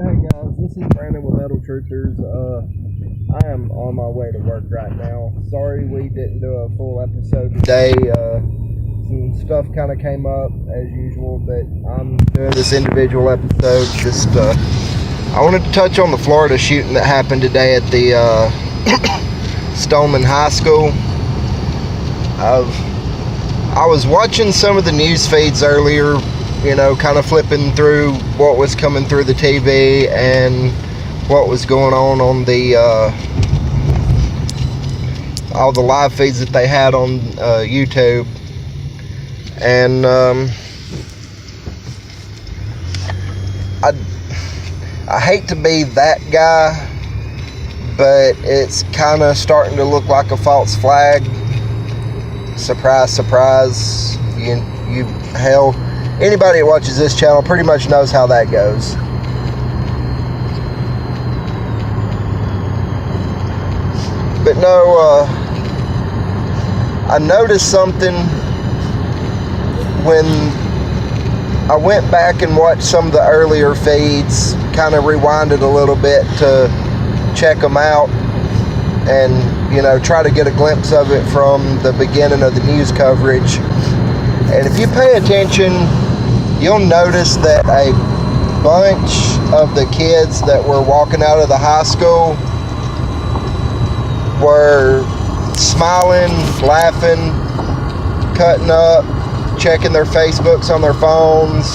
Hey guys, this is Brandon with Metal Truthers. I am on my way to work right now. Sorry we didn't do a full episode today. Some stuff kind of came up as usual, but I'm doing this individual episode. I wanted to touch on the Florida shooting that happened today at the Stoneman High School. I was watching some of the news feeds earlier, kind of flipping through what was coming through the TV and what was going on the all the live feeds that they had on YouTube. And I hate to be that guy, but it's kind of starting to look like a false flag. Surprise, surprise. Hell, anybody that watches this channel pretty much knows how that goes. But no, I noticed something when I went back and watched some of the earlier feeds, kind of rewinded a little bit to check them out and, try to get a glimpse of it from the beginning of the news coverage. And if you pay attention, you'll notice that a bunch of the kids that were walking out of the high school were smiling, laughing, cutting up, checking their Facebooks on their phones,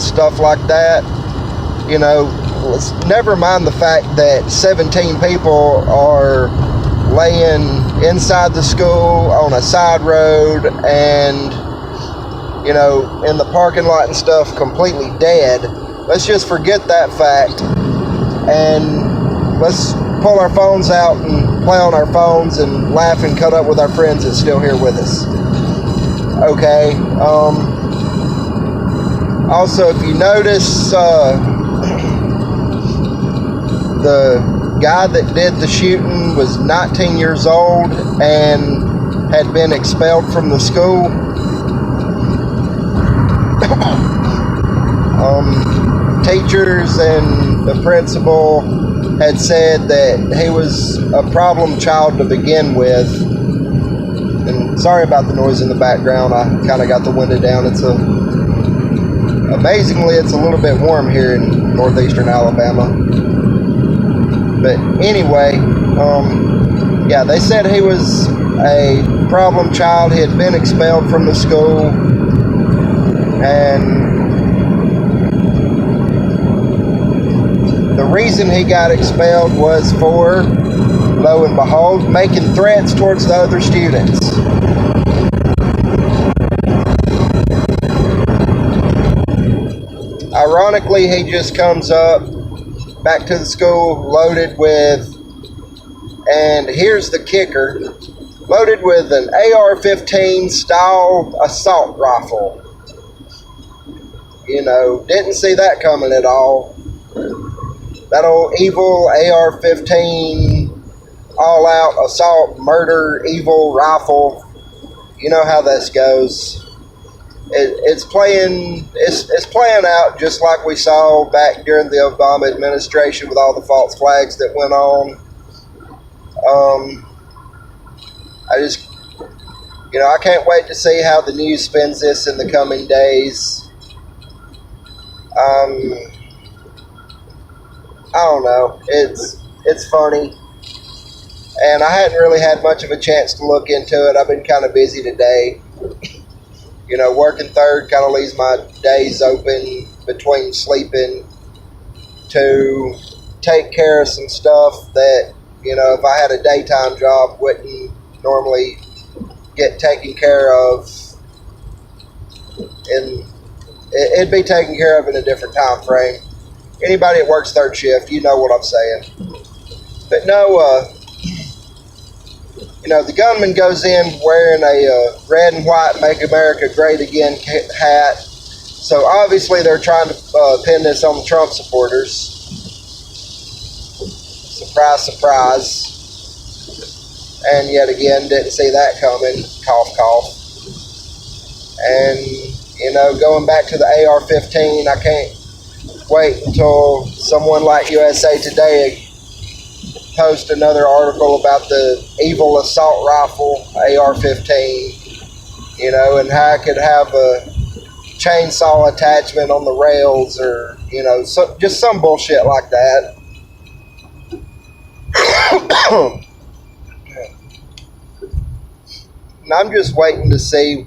stuff like that. Let's never mind the fact that 17 people are laying inside the school on a side road and in the parking lot and stuff, completely dead. Let's just forget that fact and let's pull our phones out and play on our phones and laugh and cut up with our friends that's still here with us. Okay. Also, if you notice, the guy that did the shooting was 19 years old and had been expelled from the school. Teachers and the principal had said that he was a problem child to begin with. And sorry about the noise in the background. I kind of got the window down. Amazingly, it's a little bit warm here in northeastern Alabama. But anyway, they said he was a problem child. He had been expelled from the school. And the reason he got expelled was for, lo and behold, making threats towards the other students. Ironically, he just comes up back to the school loaded with, and here's the kicker, loaded with an AR-15 style assault rifle. Didn't see that coming at all. That old evil AR-15 all-out assault, murder, evil rifle. You know how this goes. It's playing out just like we saw back during the Obama administration with all the false flags that went on. I can't wait to see how the news spins this in the coming days. I don't know. It's funny. And I hadn't really had much of a chance to look into it. I've been kind of busy today. Working third kind of leaves my days open between sleeping to take care of some stuff that, if I had a daytime job, wouldn't normally get taken care of. And it'd be taken care of in a different time frame. Anybody that works third shift, you know what I'm saying. But no, the gunman goes in wearing a red and white Make America Great Again hat. So obviously they're trying to pin this on the Trump supporters. Surprise, surprise. And yet again, didn't see that coming. Cough, cough. And, going back to the AR-15, wait until someone like USA Today post another article about the evil assault rifle AR-15, and how it could have a chainsaw attachment on the rails, or just some bullshit like that. And I'm just waiting to see,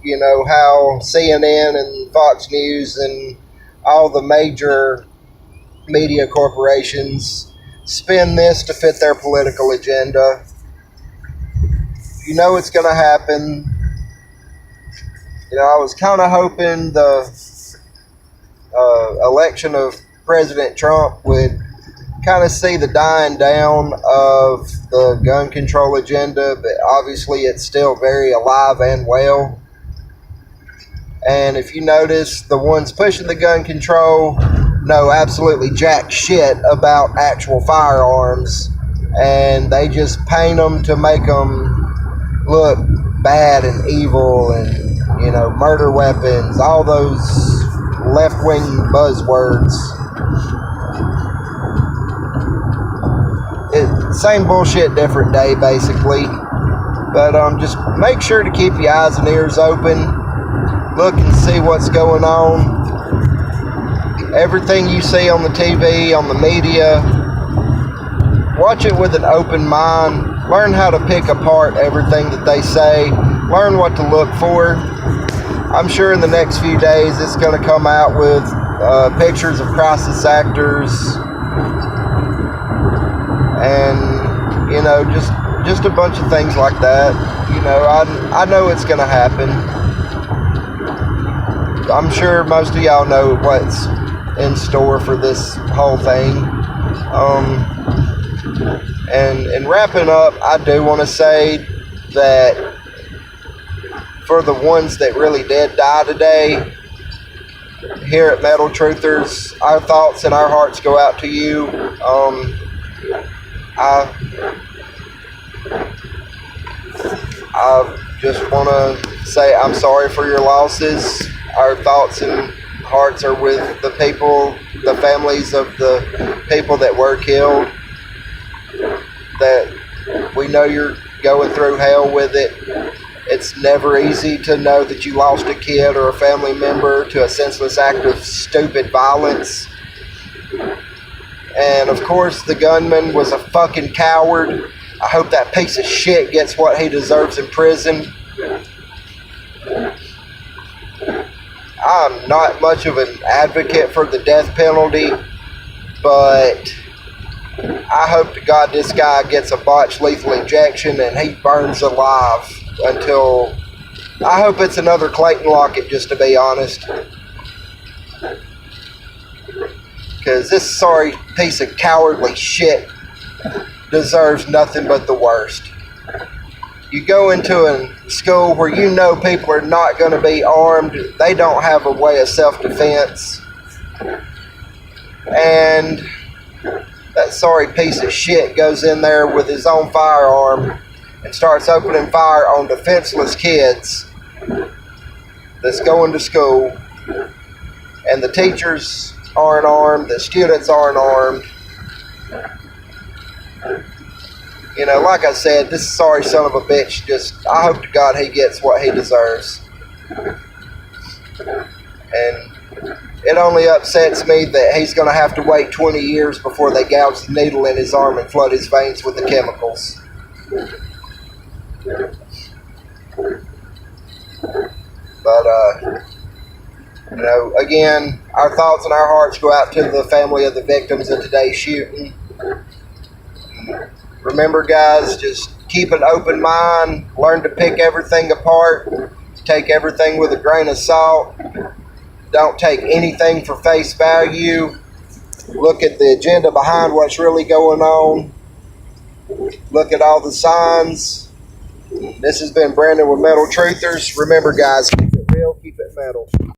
how CNN and Fox News and all the major media corporations spin this to fit their political agenda. It's going to happen. I was kind of hoping the election of President Trump would kind of see the dying down of the gun control agenda, but obviously it's still very alive and well. And if you notice, the ones pushing the gun control know absolutely jack shit about actual firearms, and they just paint them to make them look bad and evil and, murder weapons, all those left-wing buzzwords. Same bullshit, different day, basically. But just make sure to keep your eyes and ears open. Look and see what's going on. Everything you see on the TV, on the media, watch it with an open mind. Learn how to pick apart everything that they say. Learn what to look for. I'm sure in the next few days it's going to come out with pictures of crisis actors and just a bunch of things like that. I know it's going to happen. I'm sure most of y'all know what's in store for this whole thing. And wrapping up, I do want to say that for the ones that really did die today, here at Metal Truthers, our thoughts and our hearts go out to you. I just want to say I'm sorry for your losses. Our thoughts and hearts are with the people, the families of the people that were killed. That we know you're going through hell with it. It's never easy to know that you lost a kid or a family member to a senseless act of stupid violence. And of course, the gunman was a fucking coward. I hope that piece of shit gets what he deserves in prison. I'm not much of an advocate for the death penalty, but I hope to God this guy gets a botched lethal injection and he burns alive until... I hope it's another Clayton Lockett, just to be honest. Because this sorry piece of cowardly shit deserves nothing but the worst. You go into a school where you know people are not going to be armed. They don't have a way of self-defense. And that sorry piece of shit goes in there with his own firearm and starts opening fire on defenseless kids that's going to school. And the teachers aren't armed, the students aren't armed. Like I said, this sorry son of a bitch, I hope to God he gets what he deserves. And it only upsets me that he's going to have to wait 20 years before they gouge the needle in his arm and flood his veins with the chemicals. But, again, our thoughts and our hearts go out to the family of the victims of today's shooting. Remember, guys, just keep an open mind. Learn to pick everything apart. Take everything with a grain of salt. Don't take anything for face value. Look at the agenda behind what's really going on. Look at all the signs. This has been Brandon with Metal Truthers. Remember, guys, keep it real, keep it metal.